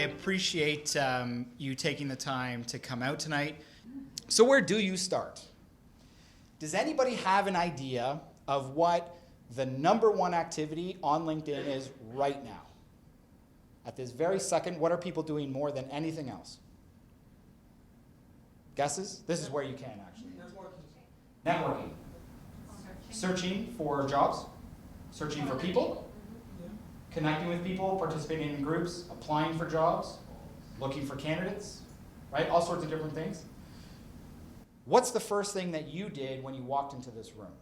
appreciate you taking the time to come out tonight. So where do you start? Does anybody have an idea of what the #1 activity on LinkedIn is right now? At this very second, what are people doing more than anything else? Guesses? This is where you can actually. Networking. Searching for jobs. Searching for people. Connecting with people, participating in groups, applying for jobs, looking for candidates, right? All sorts of different things. What's the first thing that you did when you walked into this room?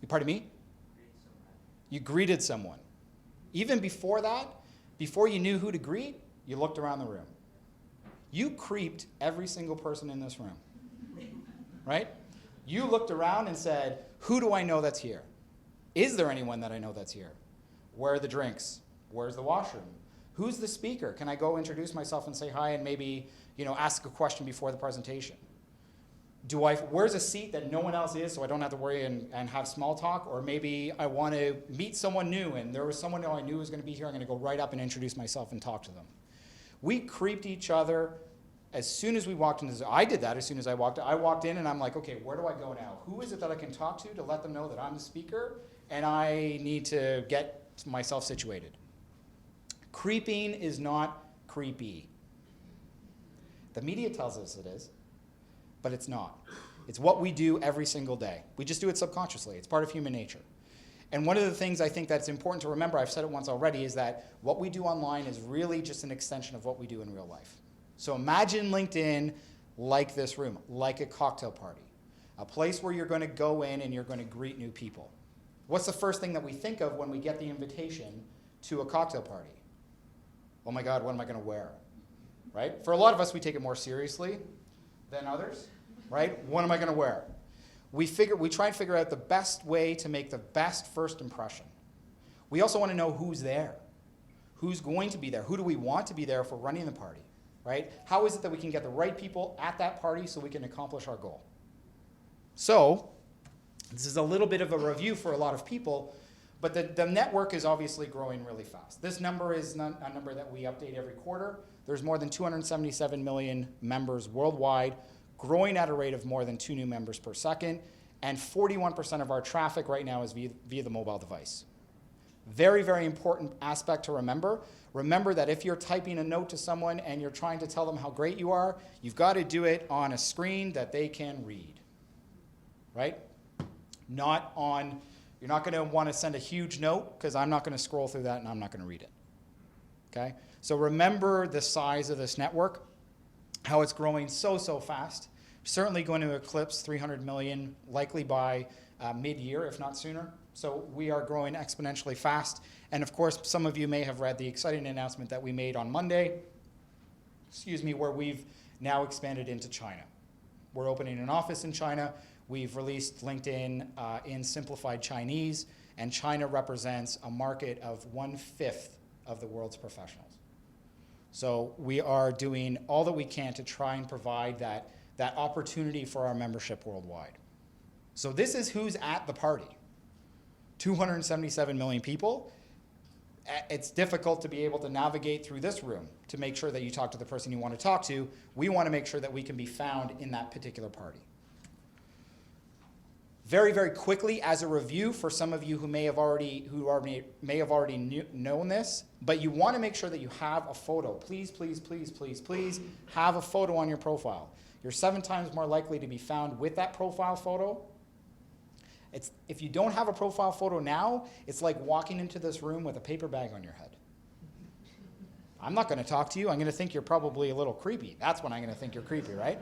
Pardon me? You greeted someone. Even before that, before you knew who to greet, you looked around the room. You creeped every single person in this room, right? You looked around and said, who do I know that's here? Is there anyone that I know that's here? Where are the drinks? Where's the washroom? Who's the speaker? Can I go introduce myself and say hi and maybe, ask a question before the presentation? Where's a seat that no one else is so I don't have to worry and have small talk? Or maybe I want to meet someone new and there was someone who I knew was going to be here. I'm going to go right up and introduce myself and talk to them. We creeped each other as soon as we walked into I did that as soon as I walked in. I walked in and I'm like, okay, where do I go now? Who is it that I can talk to let them know that I'm the speaker and I need to get myself situated? Creeping is not creepy. The media tells us it is, but it's not. It's what we do every single day. We just do it subconsciously. It's part of human nature. And one of the things I think that's important to remember, I've said it once already, is that what we do online is really just an extension of what we do in real life. So imagine LinkedIn like this room, like a cocktail party, a place where you're going to go in and you're going to greet new people. What's the first thing that we think of when we get the invitation to a cocktail party? Oh my God, what am I going to wear? Right? For a lot of us, we take it more seriously than others, right? What am I going to wear? We try and figure out the best way to make the best first impression. We also want to know who's there. Who's going to be there? Who do we want to be there for running the party, right? How is it that we can get the right people at that party so we can accomplish our goal? So, this is a little bit of a review for a lot of people, but the network is obviously growing really fast. This number is a number that we update every quarter. There's more than 277 million members worldwide, growing at a rate of more than 2 new members per second, and 41% of our traffic right now is via the mobile device. Very, very important aspect to remember. Remember that if you're typing a note to someone and you're trying to tell them how great you are, you've got to do it on a screen that they can read, right? You're not going to want to send a huge note because I'm not going to scroll through that and I'm not going to read it, okay? So remember the size of this network, how it's growing so fast. Certainly going to eclipse 300 million, likely by mid-year, if not sooner. So we are growing exponentially fast. And of course, some of you may have read the exciting announcement that we made on Monday, where we've now expanded into China. We're opening an office in China. We've released LinkedIn in simplified Chinese, and China represents a market of 1/5 of the world's professionals. So we are doing all that we can to try and provide that opportunity for our membership worldwide. So this is who's at the party. 277 million people. It's difficult to be able to navigate through this room to make sure that you talk to the person you want to talk to. We want to make sure that we can be found in that particular party. Very, very quickly, as a review for some of you who may have already known this, but you want to make sure that you have a photo. Please, please, please, please, please have a photo on your profile. You're 7 times more likely to be found with that profile photo. If you don't have a profile photo now, it's like walking into this room with a paper bag on your head. I'm not going to talk to you. I'm going to think you're probably a little creepy. That's when I'm going to think you're creepy, right?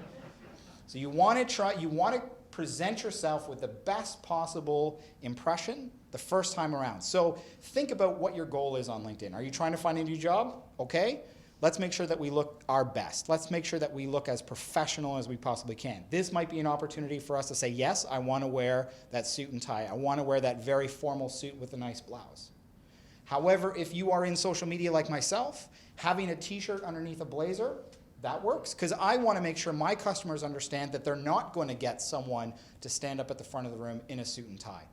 So you want to present yourself with the best possible impression the first time around. So think about what your goal is on LinkedIn. Are you trying to find a new job? Okay. Let's make sure that we look our best. Let's make sure that we look as professional as we possibly can. This might be an opportunity for us to say, yes, I want to wear that suit and tie. I want to wear that very formal suit with a nice blouse. However, if you are in social media like myself, having a t-shirt underneath a blazer, that works, because I want to make sure my customers understand that they're not going to get someone to stand up at the front of the room in a suit and tie.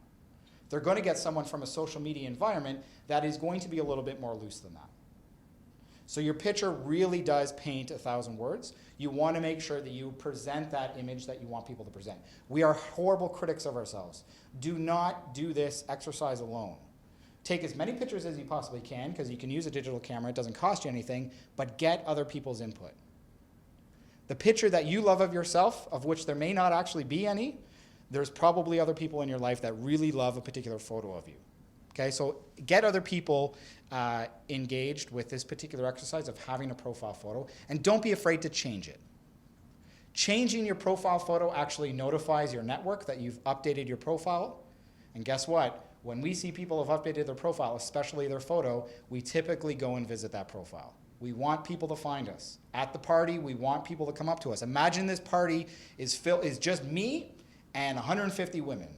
they're going to get someone from a social media environment that is going to be a little bit more loose than that. So your picture really does paint 1,000 words. You want to make sure that you present that image that you want people to present. We are horrible critics of ourselves. Do not do this exercise alone. Take as many pictures as you possibly can, because you can use a digital camera. It doesn't cost you anything, but get other people's input. The picture that you love of yourself, of which there may not actually be any, there's probably other people in your life that really love a particular photo of you. Okay, so get other people engaged with this particular exercise of having a profile photo, and don't be afraid to change it. Changing your profile photo actually notifies your network that you've updated your profile, and guess what? When we see people have updated their profile, especially their photo, we typically go and visit that profile. We want people to find us. At the party, we want people to come up to us. Imagine this party is just me and 150 women.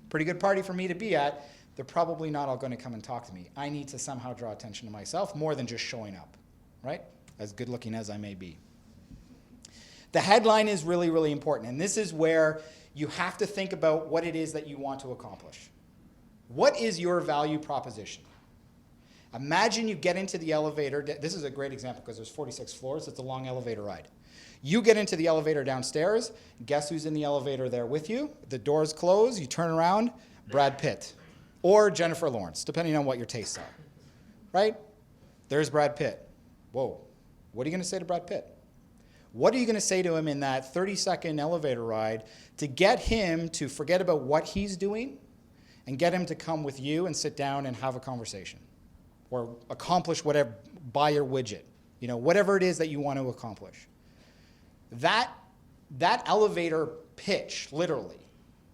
Pretty good party for me to be at. They're probably not all going to come and talk to me. I need to somehow draw attention to myself more than just showing up, right? As good looking as I may be. The headline is really, really important. And this is where you have to think about what it is that you want to accomplish. What is your value proposition? Imagine you get into the elevator. This is a great example because there's 46 floors. It's a long elevator ride. You get into the elevator downstairs. Guess who's in the elevator there with you? The doors close. You turn around. Brad Pitt. Or Jennifer Lawrence, depending on what your tastes are. Right? There's Brad Pitt. Whoa. What are you going to say to Brad Pitt? What are you going to say to him in that 30-second elevator ride to get him to forget about what he's doing and get him to come with you and sit down and have a conversation? Or accomplish whatever, buy your widget, whatever it is that you want to accomplish. That elevator pitch, literally,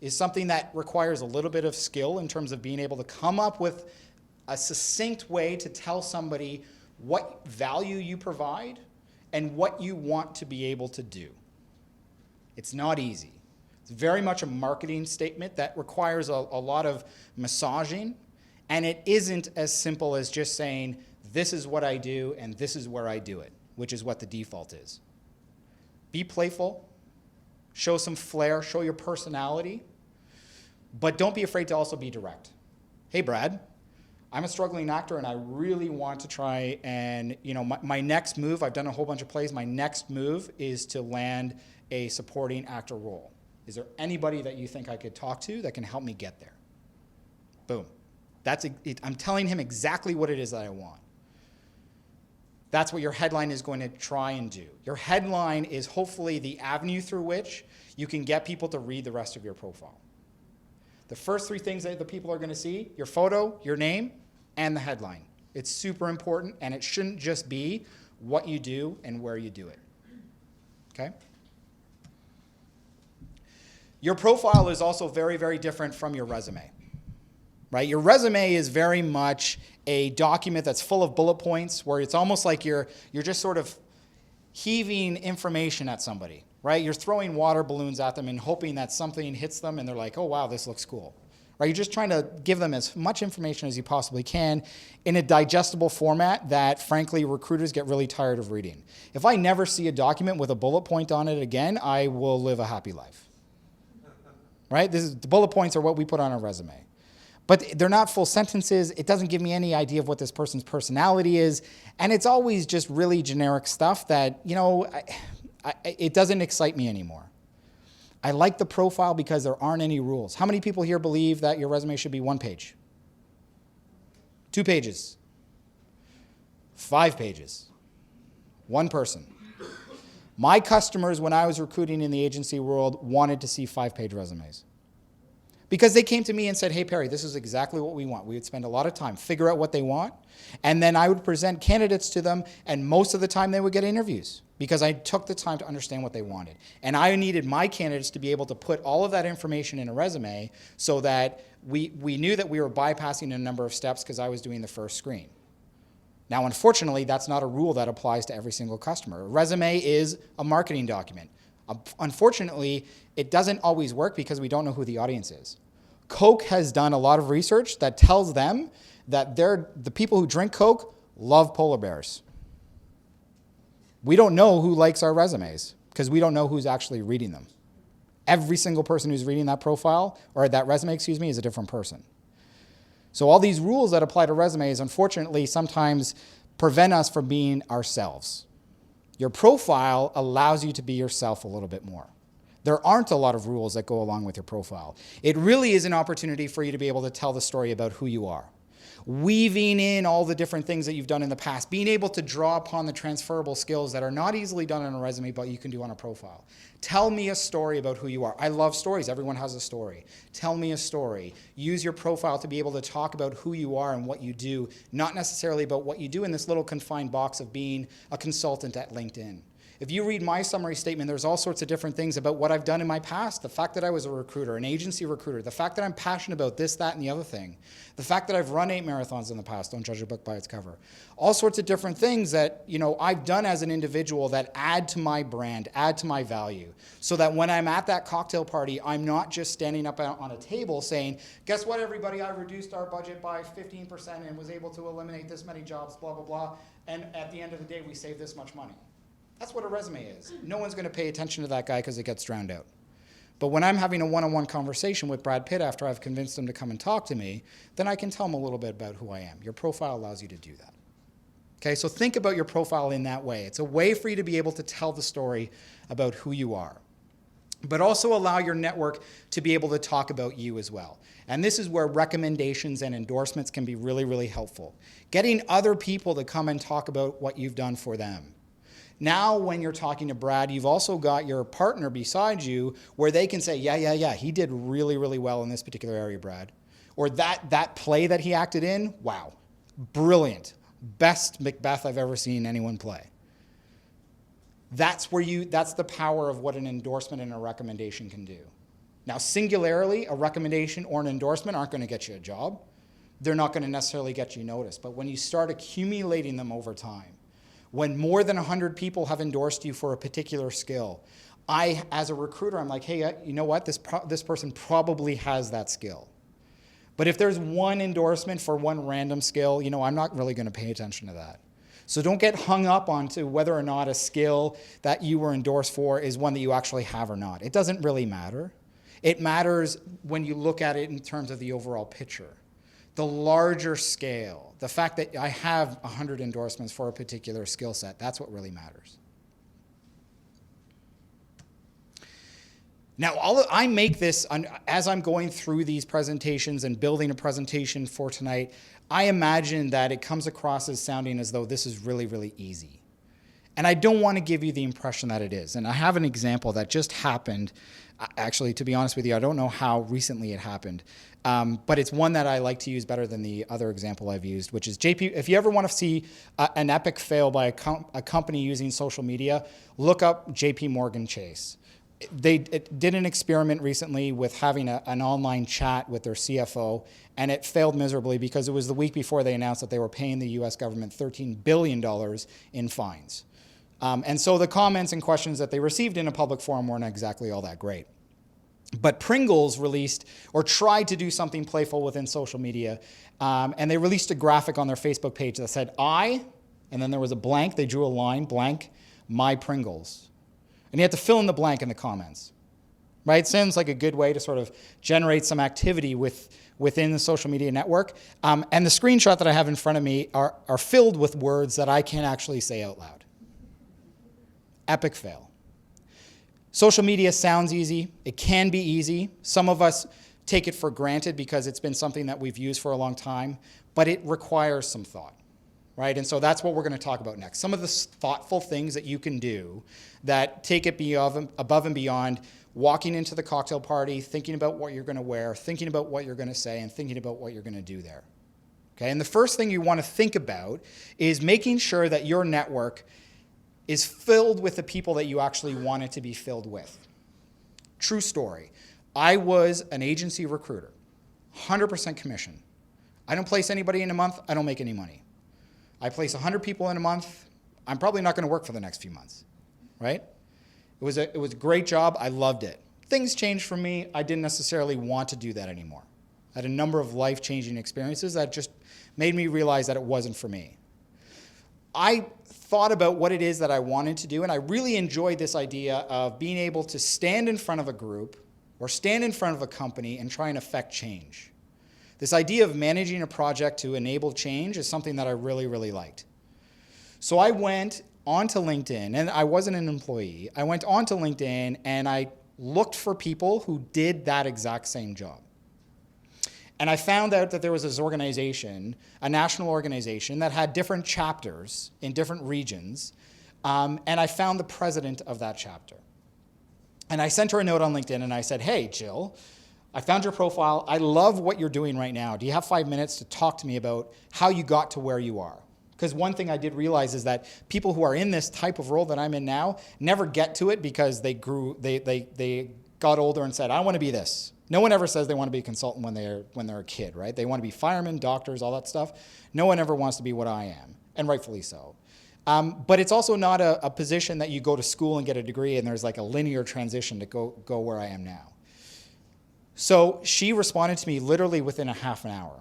is something that requires a little bit of skill in terms of being able to come up with a succinct way to tell somebody what value you provide and what you want to be able to do. It's not easy. It's very much a marketing statement that requires a lot of massaging. And it isn't as simple as just saying, this is what I do and this is where I do it, which is what the default is. Be playful, show some flair, show your personality, but don't be afraid to also be direct. Hey, Brad, I'm a struggling actor and I really want to try and, my next move, I've done a whole bunch of plays, my next move is to land a supporting actor role. Is there anybody that you think I could talk to that can help me get there? Boom. I'm telling him exactly what it is that I want. That's what your headline is going to try and do. Your headline is hopefully the avenue through which you can get people to read the rest of your profile. The first three things that the people are going to see, your photo, your name, and the headline. It's super important, and it shouldn't just be what you do and where you do it. Okay? Your profile is also very, very different from your resume. Right? Your resume is very much a document that's full of bullet points where it's almost like you're just sort of heaving information at somebody, right? You're throwing water balloons at them and hoping that something hits them and they're like, oh, wow, this looks cool. Right? You're just trying to give them as much information as you possibly can in a digestible format that, frankly, recruiters get really tired of reading. If I never see a document with a bullet point on it again, I will live a happy life. Right? The bullet points are what we put on our resume. But they're not full sentences. It doesn't give me any idea of what this person's personality is. And it's always just really generic stuff that, it doesn't excite me anymore. I like the profile because there aren't any rules. How many people here believe that your resume should be 1 page? 2 pages? 5 pages? 1 person? My customers, when I was recruiting in the agency world, wanted to see 5-page resumes. Because they came to me and said, hey, Perry, this is exactly what we want. We would spend a lot of time, figure out what they want, and then I would present candidates to them, and most of the time they would get interviews because I took the time to understand what they wanted. And I needed my candidates to be able to put all of that information in a resume so that we knew that we were bypassing a number of steps because I was doing the first screen. Now, unfortunately, that's not a rule that applies to every single customer. A resume is a marketing document. Unfortunately, it doesn't always work because we don't know who the audience is. Coke has done a lot of research that tells them that the people who drink Coke love polar bears. We don't know who likes our resumes because we don't know who's actually reading them. Every single person who's reading that profile, or that resume, excuse me, is a different person. So all these rules that apply to resumes, unfortunately, sometimes prevent us from being ourselves. Your profile allows you to be yourself a little bit more. There aren't a lot of rules that go along with your profile. It really is an opportunity for you to be able to tell the story about who you are. Weaving in all the different things that you've done in the past, being able to draw upon the transferable skills that are not easily done on a resume, but you can do on a profile. Tell me a story about who you are. I love stories. Everyone has a story. Tell me a story. Use your profile to be able to talk about who you are and what you do, not necessarily about what you do in this little confined box of being a consultant at LinkedIn. If you read my summary statement, there's all sorts of different things about what I've done in my past. The fact that I was a recruiter, an agency recruiter, the fact that I'm passionate about this, that, and the other thing. The fact that I've run 8 marathons in the past, don't judge a book by its cover. All sorts of different things that, I've done as an individual that add to my brand, add to my value. So that when I'm at that cocktail party, I'm not just standing up on a table saying, guess what, everybody, I reduced our budget by 15% and was able to eliminate this many jobs, blah, blah, blah. And at the end of the day, we saved this much money. That's what a resume is. No one's going to pay attention to that guy because it gets drowned out. But when I'm having a one-on-one conversation with Brad Pitt after I've convinced him to come and talk to me, then I can tell him a little bit about who I am. Your profile allows you to do that. Okay, so think about your profile in that way. It's a way for you to be able to tell the story about who you are. But also allow your network to be able to talk about you as well. And this is where recommendations and endorsements can be really, really helpful. Getting other people to come and talk about what you've done for them. Now, when you're talking to Brad, you've also got your partner beside you where they can say, yeah, he did really, really well in this particular area, Brad. Or that play that he acted in, wow, brilliant. Best Macbeth I've ever seen anyone play. That's the power of what an endorsement and a recommendation can do. Now, singularly, a recommendation or an endorsement aren't going to get you a job. They're not going to necessarily get you noticed. But when you start accumulating them over time, when more than 100 people have endorsed you for a particular skill, as a recruiter, I'm like, hey, you know what? This person probably has that skill. But if there's one endorsement for one random skill, I'm not really going to pay attention to that. So don't get hung up onto whether or not a skill that you were endorsed for is one that you actually have or not. It doesn't really matter. It matters when you look at it in terms of the overall picture. The larger scale, the fact that I have 100 endorsements for a particular skill set, that's what really matters. Now, I make this, as I'm going through these presentations and building a presentation for tonight, I imagine that it comes across as sounding as though this is really, really easy. And I don't want to give you the impression that it is. And I have an example that just happened. Actually, to be honest with you, I don't know how recently it happened. But it's one that I like to use better than the other example I've used, which is JP. If you ever want to see an epic fail by a company using social media, look up JP Morgan Chase. They did an experiment recently with having an online chat with their CFO, and it failed miserably because it was the week before they announced that they were paying the U.S. government $13 billion in fines. And so the comments and questions that they received in a public forum weren't exactly all that great. But Pringles released or tried to do something playful within social media, and they released a graphic on their Facebook page that said, and then there was a blank, they drew a line, blank, my Pringles. And you had to fill in the blank in the comments. Right? It sounds like a good way to sort of generate some activity within the social media network. And the screenshot that I have in front of me are filled with words that I can't actually say out loud. Epic fail. Social media sounds easy. It can be easy. Some of us take it for granted because it's been something that we've used for a long time, but it requires some thought, right? And so that's what we're going to talk about next. Some of the thoughtful things that you can do that take it above and beyond walking into the cocktail party, thinking about what you're going to wear, thinking about what you're going to say, and thinking about what you're going to do there. Okay? And the first thing you want to think about is making sure that your network is filled with the people that you actually want it to be filled with. True story. I was an agency recruiter, 100% commission. I don't place anybody in a month, I don't make any money. I place 100 people in a month, I'm probably not going to work for the next few months, right? It was a great job, I loved it. Things changed for me, I didn't necessarily want to do that anymore. I had a number of life-changing experiences that just made me realize that it wasn't for me. I thought about what it is that I wanted to do, and I really enjoyed this idea of being able to stand in front of a group or stand in front of a company and try and affect change. This idea of managing a project to enable change is something that I really, really liked. So I went onto LinkedIn, and I wasn't an employee. I went onto LinkedIn and I looked for people who did that exact same job. And I found out that there was this organization, a national organization, that had different chapters in different regions, and I found the president of that chapter. And I sent her a note on LinkedIn and I said, hey, Jill, I found your profile. I love what you're doing right now. Do you have 5 minutes to talk to me about how you got to where you are? Because one thing I did realize is that people who are in this type of role that I'm in now never get to it because they got older and said, I want to be this. No one ever says they want to be a consultant when they're a kid, right? They want to be firemen, doctors, all that stuff. No one ever wants to be what I am, and rightfully so. But it's also not a position that you go to school and get a degree and there's like a linear transition to go where I am now. So she responded to me literally within a half an hour.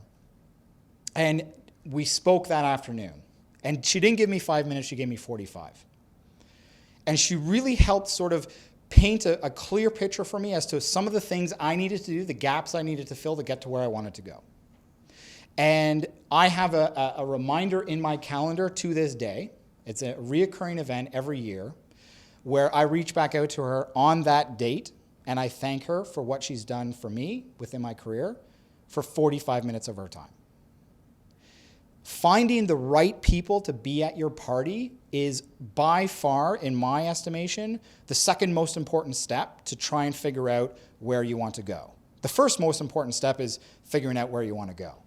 And we spoke that afternoon. And she didn't give me 5 minutes, she gave me 45. And she really helped sort of paint a clear picture for me as to some of the things I needed to do, the gaps I needed to fill to get to where I wanted to go. And I have a reminder in my calendar to this day. It's a reoccurring event every year where I reach back out to her on that date and I thank her for what she's done for me within my career for 45 minutes of her time. Finding the right people to be at your party is by far, in my estimation, the second most important step to try and figure out where you want to go. The first most important step is figuring out where you want to go.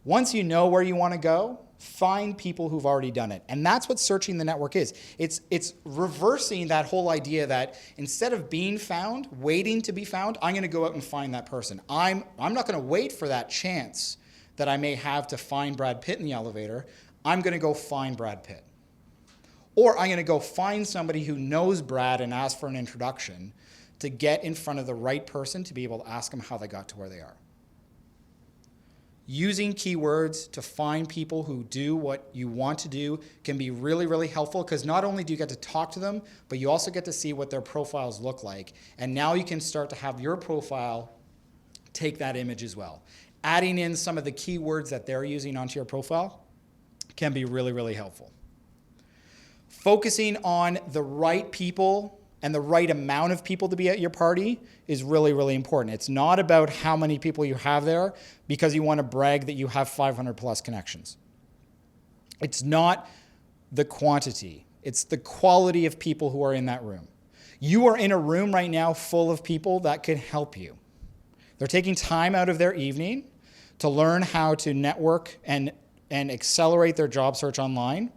Once you know where you want to go, find people who've already done it. And that's what searching the network is. It's reversing that whole idea that instead of being found, waiting to be found, I'm going to go out and find that person. I'm not going to wait for that chance that I may have to find Brad Pitt in the elevator. I'm going to go find Brad Pitt. Or I'm going to go find somebody who knows Brad and ask for an introduction to get in front of the right person to be able to ask them how they got to where they are. Using keywords to find people who do what you want to do can be really, really helpful because not only do you get to talk to them, but you also get to see what their profiles look like. And now you can start to have your profile take that image as well. Adding in some of the keywords that they're using onto your profile can be really, really helpful. Focusing on the right people and the right amount of people to be at your party is really, really important. It's not about how many people you have there because you want to brag that you have 500 plus connections. It's not the quantity. It's the quality of people who are in that room. You are in a room right now full of people that could help you. They're taking time out of their evening to learn how to network and accelerate their job search online.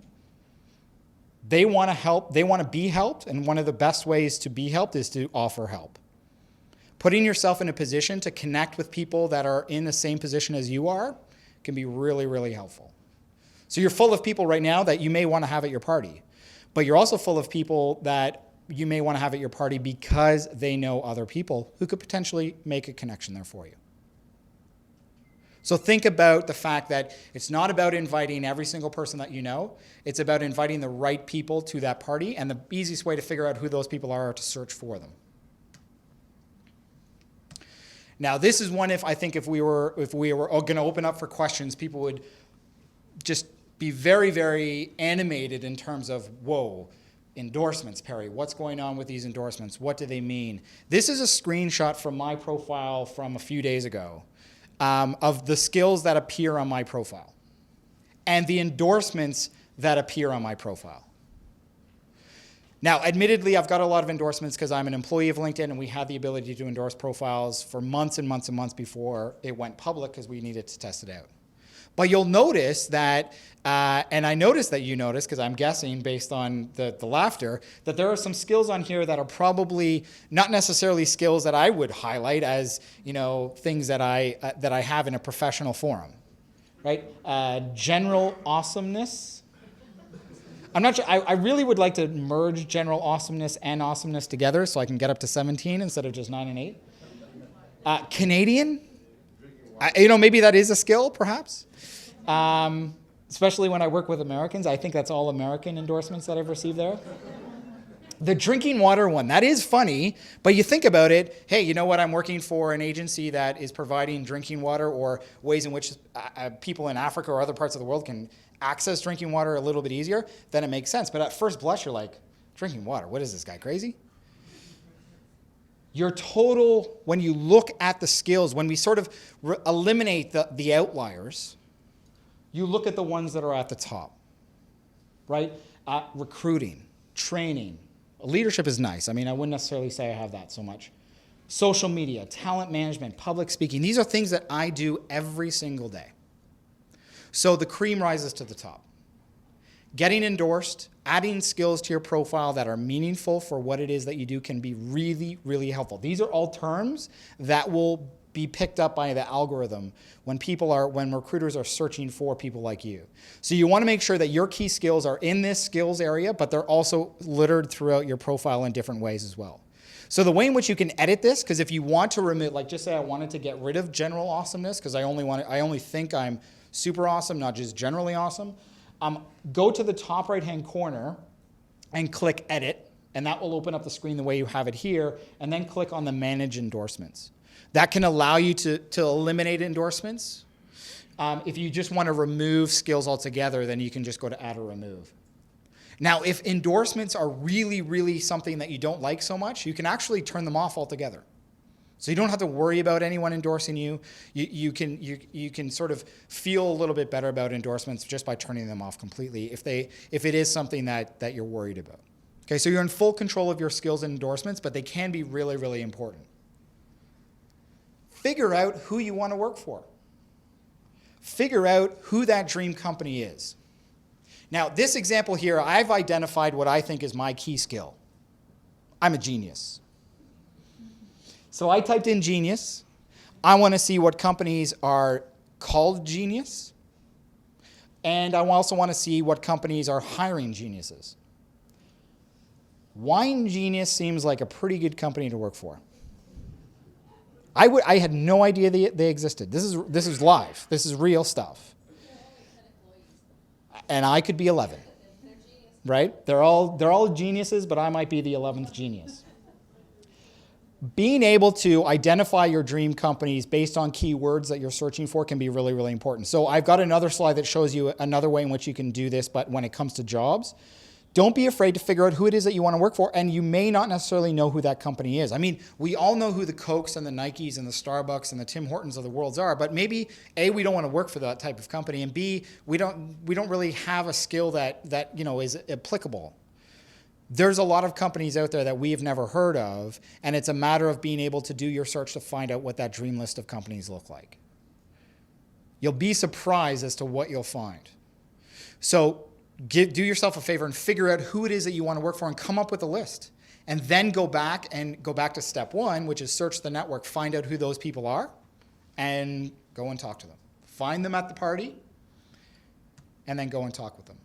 They want to help. They want to be helped, and one of the best ways to be helped is to offer help. Putting yourself in a position to connect with people that are in the same position as you are can be really, really helpful. So you're full of people right now that you may want to have at your party, but you're also full of people that you may want to have at your party because they know other people who could potentially make a connection there for you. So think about the fact that it's not about inviting every single person that you know. It's about inviting the right people to that party, and the easiest way to figure out who those people are to search for them. Now, this is one if we were going to open up for questions, people would just be very, very animated in terms of, whoa, endorsements, Perry. What's going on with these endorsements? What do they mean? This is a screenshot from my profile from a few days ago. Of the skills that appear on my profile and the endorsements that appear on my profile. Now, admittedly, I've got a lot of endorsements because I'm an employee of LinkedIn and we had the ability to endorse profiles for months and months and months before it went public because we needed to test it out. But you'll notice that, and I noticed that you noticed because I'm guessing based on the laughter, that there are some skills on here that are probably not necessarily skills that I would highlight as, things that I have in a professional forum, right? General awesomeness. I'm not sure. I really would like to merge general awesomeness and awesomeness together so I can get up to 17 instead of just 9 and 8. Canadian. Maybe that is a skill, perhaps. especially when I work with Americans. I think that's all American endorsements that I've received there. The drinking water one, that is funny, but you think about it, hey, you know what, I'm working for an agency that is providing drinking water or ways in which people in Africa or other parts of the world can access drinking water a little bit easier, then it makes sense. But at first blush, you're like, drinking water, what is this guy, crazy? Your total, when you look at the skills, when we sort of eliminate the outliers, you look at the ones that are at the top, right? Recruiting, training. Leadership is nice. I mean, I wouldn't necessarily say I have that so much. Social media, talent management, public speaking. These are things that I do every single day. So the cream rises to the top. Getting endorsed, adding skills to your profile that are meaningful for what it is that you do can be really, really helpful. These are all terms that will be picked up by the algorithm when recruiters are searching for people like you. So you want to make sure that your key skills are in this skills area, but they're also littered throughout your profile in different ways as well. So the way in which you can edit this, because if you want to remove, like just say I wanted to get rid of general awesomeness, because I only think I'm super awesome, not just generally awesome, go to the top right-hand corner and click edit, and that will open up the screen the way you have it here, and then click on the manage endorsements. That can allow you to eliminate endorsements. If you just want to remove skills altogether, then you can just go to add or remove. Now, if endorsements are really, really something that you don't like so much, you can actually turn them off altogether. So you don't have to worry about anyone endorsing you. You can sort of feel a little bit better about endorsements just by turning them off completely if it is something that you're worried about. Okay, so you're in full control of your skills and endorsements, but they can be really, really important. Figure out who you want to work for. Figure out who that dream company is. Now, this example here, I've identified what I think is my key skill. I'm a genius. So I typed in genius. I want to see what companies are called genius. And I also want to see what companies are hiring geniuses. Wine Genius seems like a pretty good company to work for. I had no idea they existed. This is live. This is real stuff. And I could be 11, right? They're all geniuses, but I might be the 11th genius. Being able to identify your dream companies based on keywords that you're searching for can be really, really important. So I've got another slide that shows you another way in which you can do this, but when it comes to jobs, don't be afraid to figure out who it is that you want to work for, and you may not necessarily know who that company is. I mean, we all know who the Cokes and the Nikes and the Starbucks and the Tim Hortons of the world are, but maybe A, we don't want to work for that type of company, and B, we don't really have a skill that is applicable. There's a lot of companies out there that we've never heard of, and it's a matter of being able to do your search to find out what that dream list of companies look like. You'll be surprised as to what you'll find. So do yourself a favor and figure out who it is that you want to work for and come up with a list. And then go back to step one, which is search the network, find out who those people are, and go and talk to them. Find them at the party, and then go and talk with them.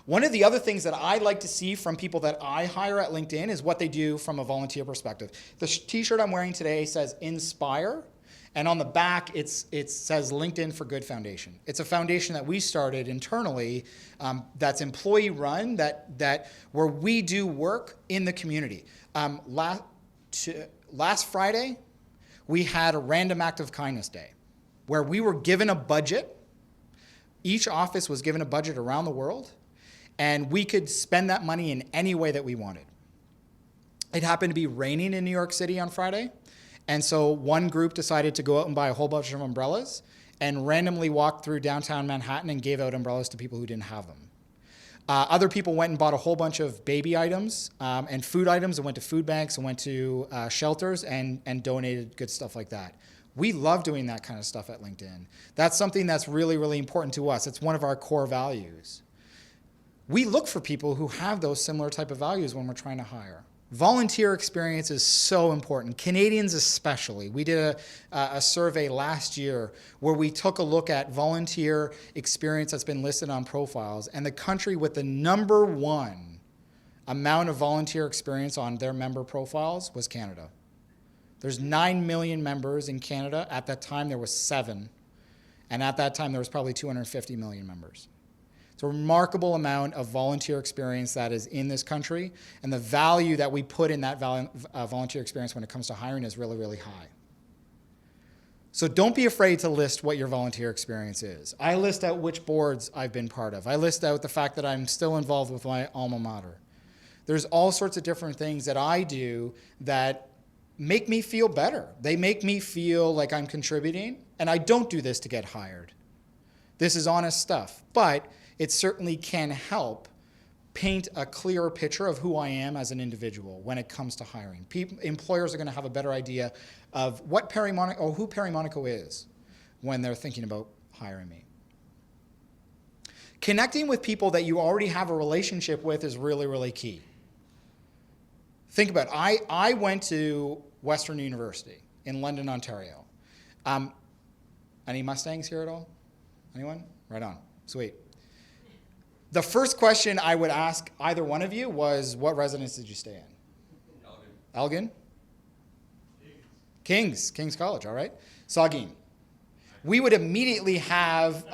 One of the other things that I like to see from people that I hire at LinkedIn is what they do from a volunteer perspective. The t-shirt I'm wearing today says Inspire. And on the back, it says LinkedIn for Good Foundation. It's a foundation that we started internally that's employee-run, where we do work in the community. Last Friday, we had a Random Act of Kindness Day, where we were given a budget. Each office was given a budget around the world, and we could spend that money in any way that we wanted. It happened to be raining in New York City on Friday. And so one group decided to go out and buy a whole bunch of umbrellas and randomly walked through downtown Manhattan and gave out umbrellas to people who didn't have them. Other people went and bought a whole bunch of baby items and food items and went to food banks and went to shelters and donated good stuff like that. We love doing that kind of stuff at LinkedIn. That's something that's really, really important to us. It's one of our core values. We look for people who have those similar type of values when we're trying to hire. Volunteer experience is so important, Canadians especially. We did a survey last year where we took a look at volunteer experience that's been listed on profiles, and the country with the number one amount of volunteer experience on their member profiles was Canada. There's 9 million members in Canada. At that time, there was 7. And at that time, there was probably 250 million members. It's a remarkable amount of volunteer experience that is in this country, and the value that we put in that volunteer experience when it comes to hiring is really, really high. So don't be afraid to list what your volunteer experience is. I list out which boards I've been part of. I list out the fact that I'm still involved with my alma mater. There's all sorts of different things that I do that make me feel better. They make me feel like I'm contributing, and I don't do this to get hired. This is honest stuff, but it certainly can help paint a clearer picture of who I am as an individual when it comes to hiring. Employers are going to have a better idea of what who Perry Monaco is when they're thinking about hiring me. Connecting with people that you already have a relationship with is really, really key. Think about it. I went to Western University in London, Ontario. Any Mustangs here at all? Anyone? Right on. Sweet. The first question I would ask either one of you was, what residence did you stay in? Elgin? King's College, all right. Saugeen. We would immediately have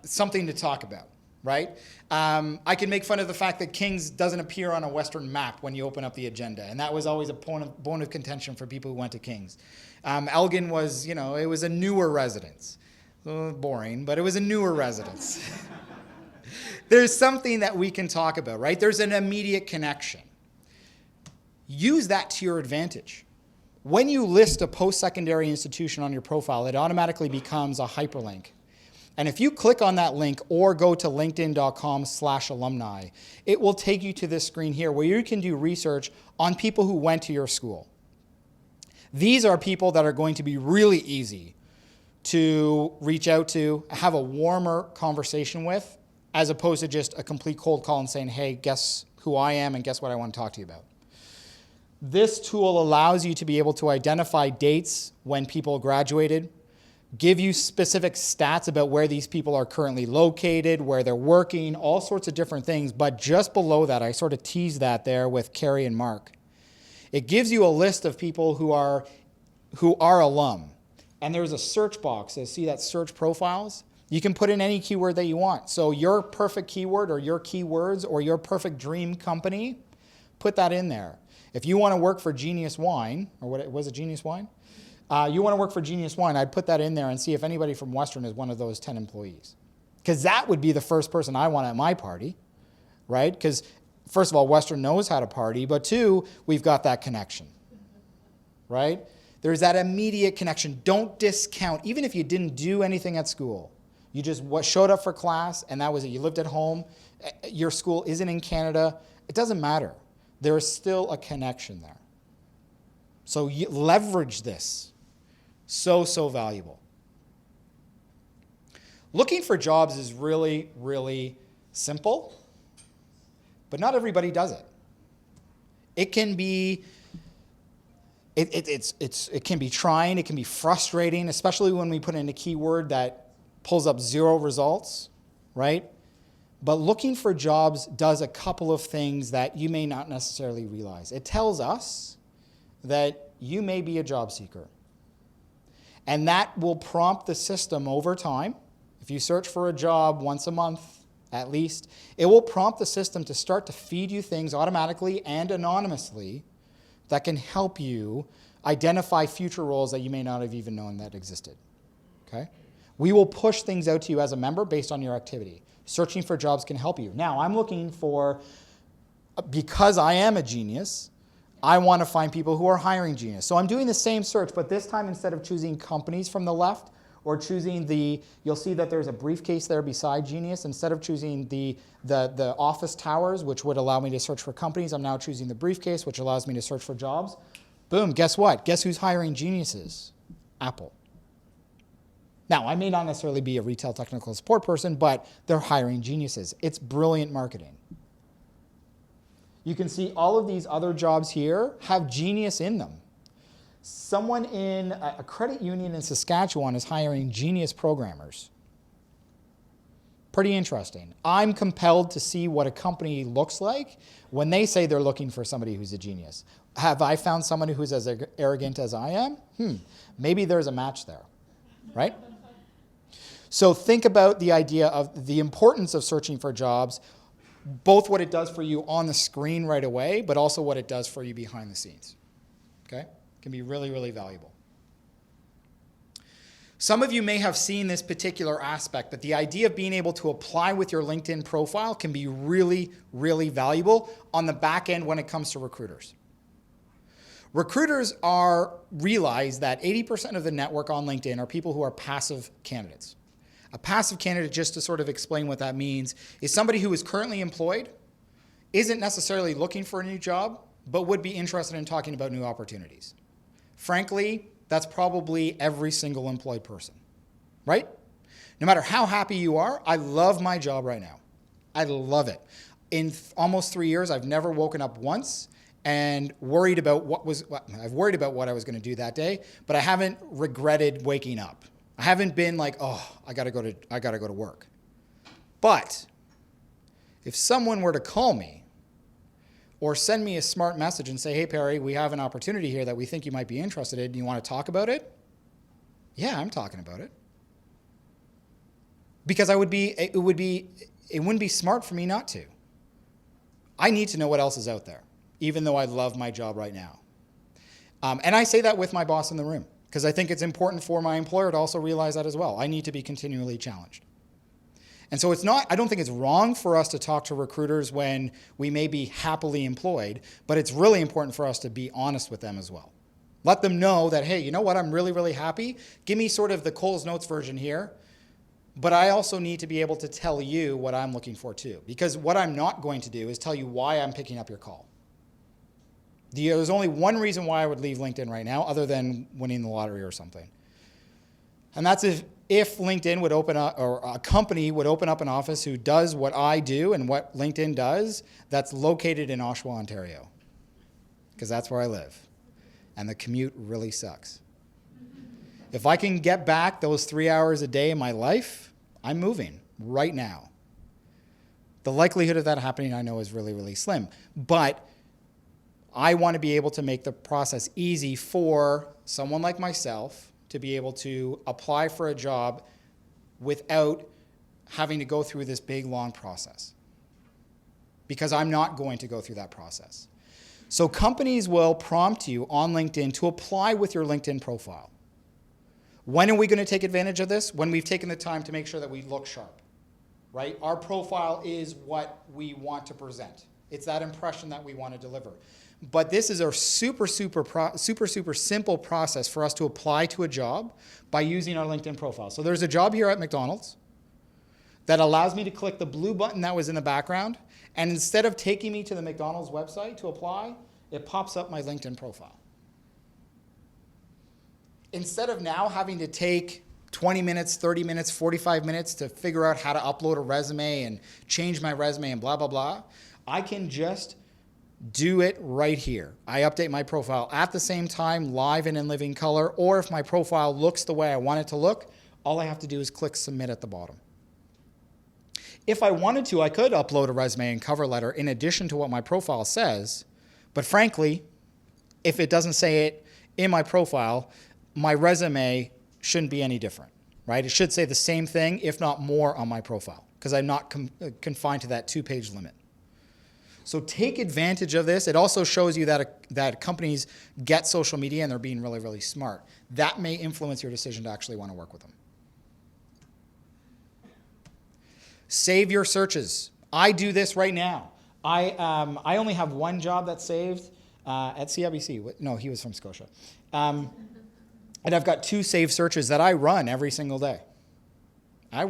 something to talk about, right? I can make fun of the fact that King's doesn't appear on a Western map when you open up the agenda, and that was always a bone of contention for people who went to King's. Elgin was, it was a newer residence. Boring, but it was a newer residence. There's something that we can talk about, right? There's an immediate connection. Use that to your advantage. When you list a post-secondary institution on your profile, it automatically becomes a hyperlink. And if you click on that link or go to linkedin.com/alumni, it will take you to this screen here where you can do research on people who went to your school. These are people that are going to be really easy to reach out to, have a warmer conversation with, as opposed to just a complete cold call and saying, hey, guess who I am and guess what I want to talk to you about. This tool allows you to be able to identify dates when people graduated, give you specific stats about where these people are currently located, where they're working, all sorts of different things. But just below that, I sort of teased that there with Carrie and Mark. It gives you a list of people who are alum. And there's a search box. So see that search profiles? You can put in any keyword that you want. So your perfect keyword or your keywords or your perfect dream company, put that in there. If you want to work for Genius Wine, or what was it, Genius Wine? You want to work for Genius Wine, I'd put that in there and see if anybody from Western is one of those 10 employees. Because that would be the first person I want at my party, right? Because first of all, Western knows how to party, but two, we've got that connection, right? There's that immediate connection. Don't discount, even if you didn't do anything at school. You just showed up for class, and that was it. You lived at home. Your school isn't in Canada. It doesn't matter. There is still a connection there. So leverage this. So, so valuable. Looking for jobs is really, really simple, but not everybody does it. It can be it can be trying, it can be frustrating, especially when we put in a keyword that pulls up 0 results, right? But looking for jobs does a couple of things that you may not necessarily realize. It tells us that you may be a job seeker. And that will prompt the system over time. If you search for a job once a month, at least, it will prompt the system to start to feed you things automatically and anonymously that can help you identify future roles that you may not have even known that existed, okay? We will push things out to you as a member based on your activity. Searching for jobs can help you. Now, I'm looking for, because I am a genius, I want to find people who are hiring genius. So I'm doing the same search, but this time instead of choosing companies from the left or choosing you'll see that there's a briefcase there beside genius. Instead of choosing the office towers, which would allow me to search for companies, I'm now choosing the briefcase, which allows me to search for jobs. Boom, guess what? Guess who's hiring geniuses? Apple. Now, I may not necessarily be a retail technical support person, but they're hiring geniuses. It's brilliant marketing. You can see all of these other jobs here have genius in them. Someone in a credit union in Saskatchewan is hiring genius programmers. Pretty interesting. I'm compelled to see what a company looks like when they say they're looking for somebody who's a genius. Have I found someone who's as arrogant as I am? Maybe there's a match there, right? So think about the idea of the importance of searching for jobs, both what it does for you on the screen right away, but also what it does for you behind the scenes. Okay? It can be really, really valuable. Some of you may have seen this particular aspect, but the idea of being able to apply with your LinkedIn profile can be really, really valuable on the back end when it comes to recruiters. Recruiters realize that 80% of the network on LinkedIn are people who are passive candidates. A passive candidate, just to sort of explain what that means, is somebody who is currently employed, isn't necessarily looking for a new job, but would be interested in talking about new opportunities. Frankly, that's probably every single employed person, right? No matter how happy you are, I love my job right now. I love it. In almost 3 years, I've never woken up once and worried about I've worried about what I was going to do that day, but I haven't regretted waking up. I haven't been like, oh, I got to go to work. But if someone were to call me or send me a smart message and say, hey, Perry, we have an opportunity here that we think you might be interested in. Do you want to talk about it? Yeah, I'm talking about it. Because it wouldn't be smart for me not to. I need to know what else is out there, even though I love my job right now. And I say that with my boss in the room, because I think it's important for my employer to also realize that as well. I need to be continually challenged. And so I don't think it's wrong for us to talk to recruiters when we may be happily employed, but it's really important for us to be honest with them as well. Let them know that, hey, you know what, I'm really, really happy. Give me sort of the Coles Notes version here, but I also need to be able to tell you what I'm looking for too, because what I'm not going to do is tell you why I'm picking up your call. There's only one reason why I would leave LinkedIn right now, other than winning the lottery or something. And that's if LinkedIn would open up, or a company would open up an office who does what I do and what LinkedIn does, that's located in Oshawa, Ontario, because that's where I live. And the commute really sucks. If I can get back those 3 hours a day in my life, I'm moving right now. The likelihood of that happening, I know, is really, really slim. But I want to be able to make the process easy for someone like myself to be able to apply for a job without having to go through this big, long process. Because I'm not going to go through that process. So companies will prompt you on LinkedIn to apply with your LinkedIn profile. When are we going to take advantage of this? When we've taken the time to make sure that we look sharp, right? Our profile is what we want to present. It's that impression that we want to deliver. But this is a super simple process for us to apply to a job by using our LinkedIn profile. So there's a job here at McDonald's that allows me to click the blue button that was in the background, and instead of taking me to the McDonald's website to apply, it pops up my LinkedIn profile. Instead of now having to take 20 minutes, 30 minutes, 45 minutes to figure out how to upload a resume and change my resume and blah, blah, blah, I can just do it right here. I update my profile at the same time, live and in living color, or if my profile looks the way I want it to look, all I have to do is click submit at the bottom. If I wanted to, I could upload a resume and cover letter in addition to what my profile says, but frankly, if it doesn't say it in my profile, my resume shouldn't be any different, right? It should say the same thing, if not more, on my profile, because I'm not confined to that 2-page limit. So take advantage of this. It also shows you that companies get social media and they're being really, really smart. That may influence your decision to actually want to work with them. Save your searches. I do this right now. I only have one job that's saved at CIBC. No, he was from Scotia. And I've got 2 saved searches that I run every single day. I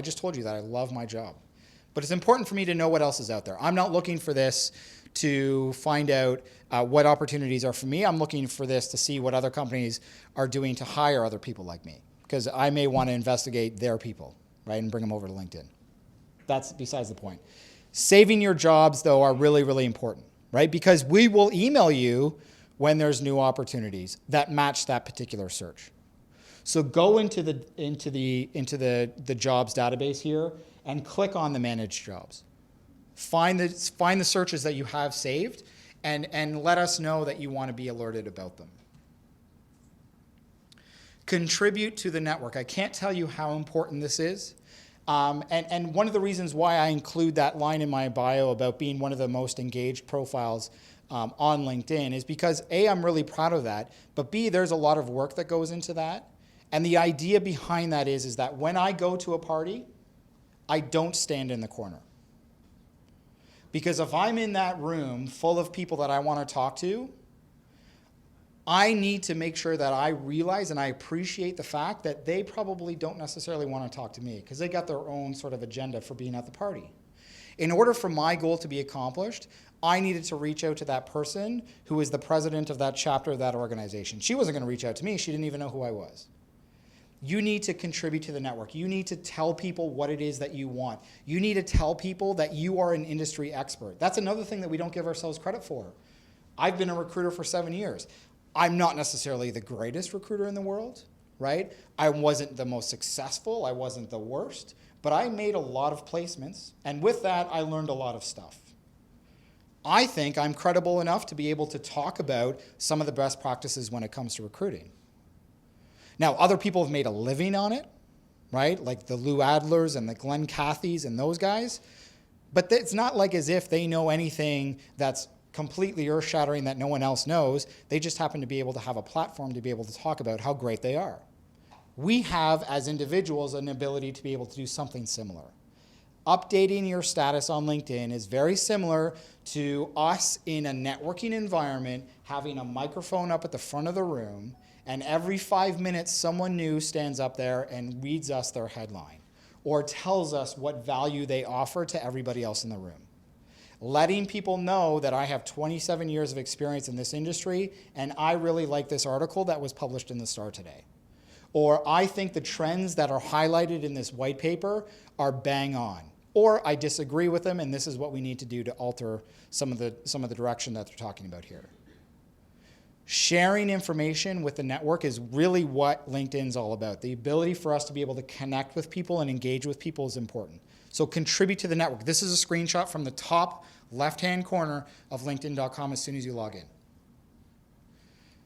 just told you that I love my job. But it's important for me to know what else is out there. I'm not looking for this to find out what opportunities are for me. I'm looking for this to see what other companies are doing to hire other people like me, because I may want to investigate their people, right, and bring them over to LinkedIn. That's besides the point. Saving your jobs, though, are really, really important, right? Because we will email you when there's new opportunities that match that particular search. So go into the jobs database here and click on the managed jobs. Find the searches that you have saved and let us know that you want to be alerted about them. Contribute to the network. I can't tell you how important this is. And one of the reasons why I include that line in my bio about being one of the most engaged profiles on LinkedIn is because A, I'm really proud of that, but B, there's a lot of work that goes into that. And the idea behind that is that when I go to a party, I don't stand in the corner. Because if I'm in that room full of people that I want to talk to, I need to make sure that I realize and I appreciate the fact that they probably don't necessarily want to talk to me because they got their own sort of agenda for being at the party. In order for my goal to be accomplished, I needed to reach out to that person who is the president of that chapter of that organization. She wasn't going to reach out to me. She didn't even know who I was. You need to contribute to the network. You need to tell people what it is that you want. You need to tell people that you are an industry expert. That's another thing that we don't give ourselves credit for. I've been a recruiter for 7 years. I'm not necessarily the greatest recruiter in the world, right? I wasn't the most successful. I wasn't the worst. But I made a lot of placements. And with that, I learned a lot of stuff. I think I'm credible enough to be able to talk about some of the best practices when it comes to recruiting. Now, other people have made a living on it, right? Like the Lou Adlers and the Glenn Cathys and those guys. But it's not like as if they know anything that's completely earth-shattering that no one else knows. They just happen to be able to have a platform to be able to talk about how great they are. We have, as individuals, an ability to be able to do something similar. Updating your status on LinkedIn is very similar to us in a networking environment having a microphone up at the front of the room, and every 5 minutes someone new stands up there and reads us their headline or tells us what value they offer to everybody else in the room. Letting people know that I have 27 years of experience in this industry and I really like this article that was published in the Star today. Or I think the trends that are highlighted in this white paper are bang on. Or I disagree with them and this is what we need to do to alter some of the direction that they're talking about here. Sharing information with the network is really what LinkedIn's all about. The ability for us to be able to connect with people and engage with people is important. So contribute to the network. This is a screenshot from the top left-hand corner of linkedin.com as soon as you log in.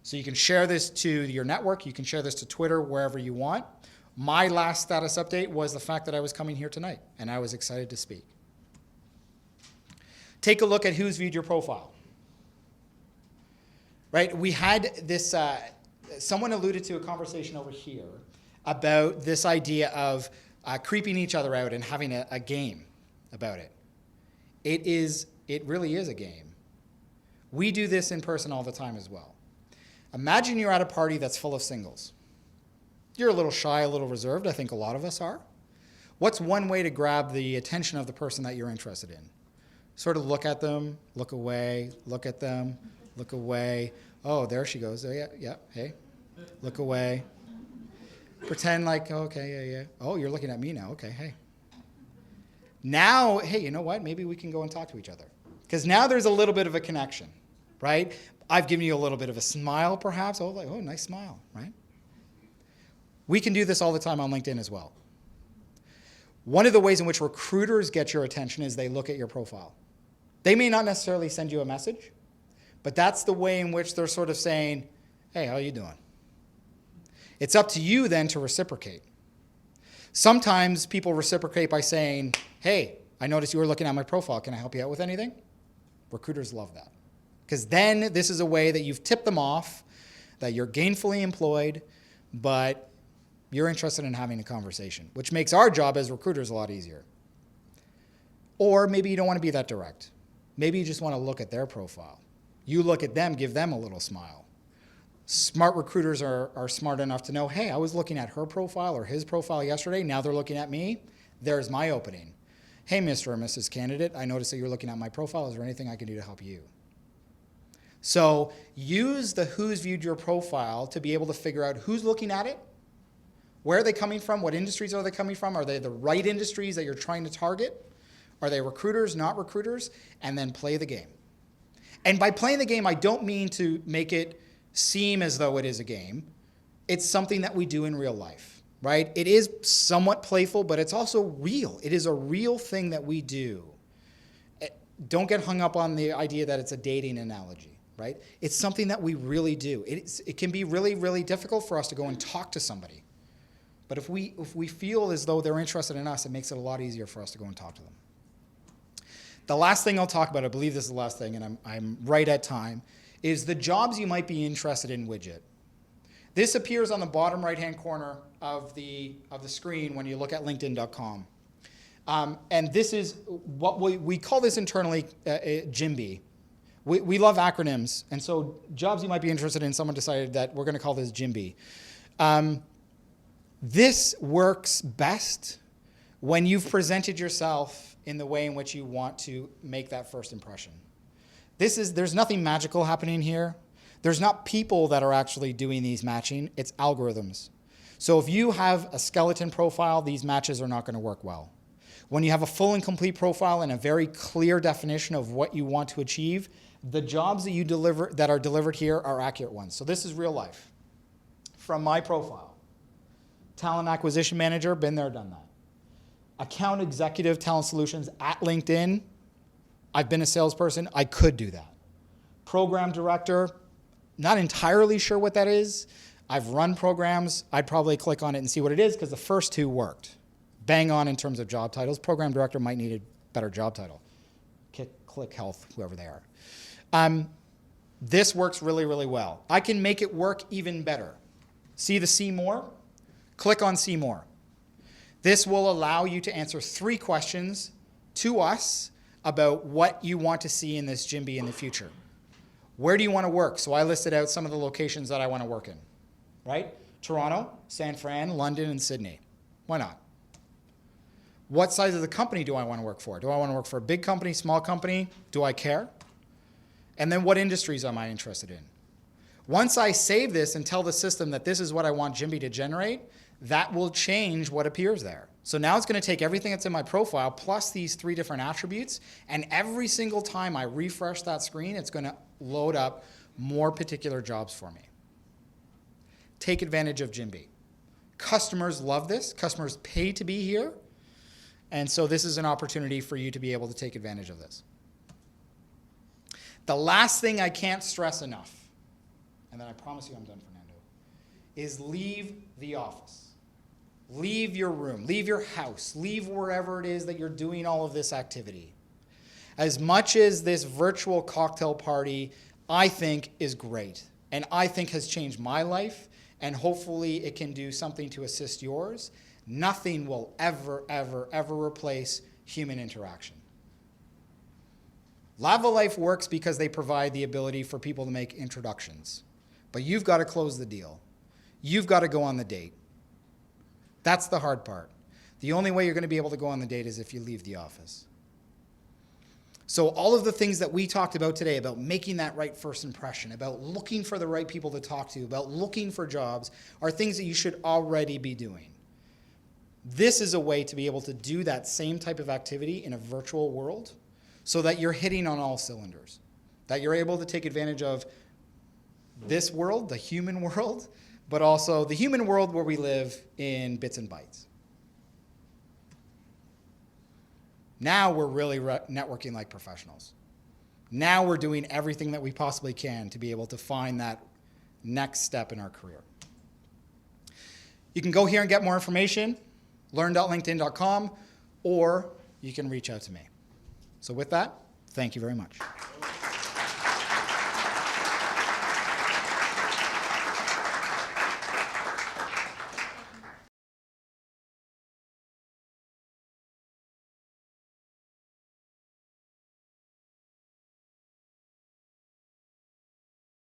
So you can share this to your network. You can share this to Twitter, wherever you want. My last status update was the fact that I was coming here tonight, and I was excited to speak. Take a look at who's viewed your profile. Right? We had this, someone alluded to a conversation over here about this idea of creeping each other out and having a game about it. It really is a game. We do this in person all the time as well. Imagine you're at a party that's full of singles. You're a little shy, a little reserved. I think a lot of us are. What's one way to grab the attention of the person that you're interested in? Sort of look at them, look away, look at them, look away. Oh, there she goes. Oh, yeah, hey. Look away. Pretend like, oh, okay, yeah. Oh, you're looking at me now. Okay, hey. Now, hey, you know what? Maybe we can go and talk to each other. Because now there's a little bit of a connection, right? I've given you a little bit of a smile, perhaps. Oh, like, oh, nice smile, right? We can do this all the time on LinkedIn as well. One of the ways in which recruiters get your attention is they look at your profile. They may not necessarily send you a message, but that's the way in which they're sort of saying, hey, how you doing? It's up to you then to reciprocate. Sometimes people reciprocate by saying, hey, I noticed you were looking at my profile. Can I help you out with anything? Recruiters love that. Because then this is a way that you've tipped them off, that you're gainfully employed, but you're interested in having a conversation, which makes our job as recruiters a lot easier. Or maybe you don't want to be that direct. Maybe you just want to look at their profile. You look at them, give them a little smile. Smart recruiters are smart enough to know, hey, I was looking at her profile or his profile yesterday. Now they're looking at me. There's my opening. Hey, Mr. or Mrs. Candidate, I noticed that you're looking at my profile. Is there anything I can do to help you? So use the who's viewed your profile to be able to figure out who's looking at it, where are they coming from, what industries are they coming from, are they the right industries that you're trying to target, are they recruiters, not recruiters, and then play the game. And by playing the game, I don't mean to make it seem as though it is a game. It's something that we do in real life, right? It is somewhat playful, but it's also real. It is a real thing that we do. Don't get hung up on the idea that it's a dating analogy. right? It's something that we really do. It can be really, really difficult for us to go and talk to somebody. But if we feel as though they're interested in us, it makes it a lot easier for us to go and talk to them. The last thing I'll talk about, I believe this is the last thing, and I'm right at time, is the jobs you might be interested in widget. This appears on the bottom right-hand corner of the screen when you look at LinkedIn.com. And this is what we call this internally JIMBY. We love acronyms, and so jobs you might be interested in, someone decided that we're going to call this JIMBY. This works best when you've presented yourself in the way in which you want to make that first impression. There's nothing magical happening here. There's not people that are actually doing these matching, it's algorithms. So if you have a skeleton profile, these matches are not going to work well. When you have a full and complete profile and a very clear definition of what you want to achieve, the jobs that are delivered here are accurate ones. So this is real life. From my profile. Talent acquisition manager, been there, done that. Account executive, talent solutions at LinkedIn. I've been a salesperson, I could do that. Program director, not entirely sure what that is. I've run programs, I'd probably click on it and see what it is because the first two worked. Bang on in terms of job titles. Program director might need a better job title. Click health, whoever they are. This works really, really well. I can make it work even better. See the see more? Click on see more. This will allow you to answer 3 questions to us about what you want to see in this JIMBY in the future. Where do you want to work? So I listed out some of the locations that I want to work in, right? Toronto, San Fran, London, and Sydney. Why not? What size of the company do I want to work for? Do I want to work for a big company, small company? Do I care? And then what industries am I interested in? Once I save this and tell the system that this is what I want JIMBY to generate, that will change what appears there. So now it's going to take everything that's in my profile plus these 3 different attributes, and every single time I refresh that screen, it's going to load up more particular jobs for me. Take advantage of JIMBY. Customers love this. Customers pay to be here. And so this is an opportunity for you to be able to take advantage of this. The last thing I can't stress enough, and then I promise you I'm done, Fernando, is leave the office. Leave your room, leave your house, leave wherever it is that you're doing all of this activity. As much as this virtual cocktail party, I think, is great, and I think has changed my life, and hopefully it can do something to assist yours, nothing will ever, ever, ever replace human interaction. Lavalife works because they provide the ability for people to make introductions, but you've got to close the deal. You've got to go on the date. That's the hard part. The only way you're going to be able to go on the date is if you leave the office. So all of the things that we talked about today, about making that right first impression, about looking for the right people to talk to, about looking for jobs, are things that you should already be doing. This is a way to be able to do that same type of activity in a virtual world so that you're hitting on all cylinders, that you're able to take advantage of this world, the human world, but also the human world where we live in bits and bytes. Now we're really networking like professionals. Now we're doing everything that we possibly can to be able to find that next step in our career. You can go here and get more information, learn.linkedin.com, or you can reach out to me. So with that, thank you very much.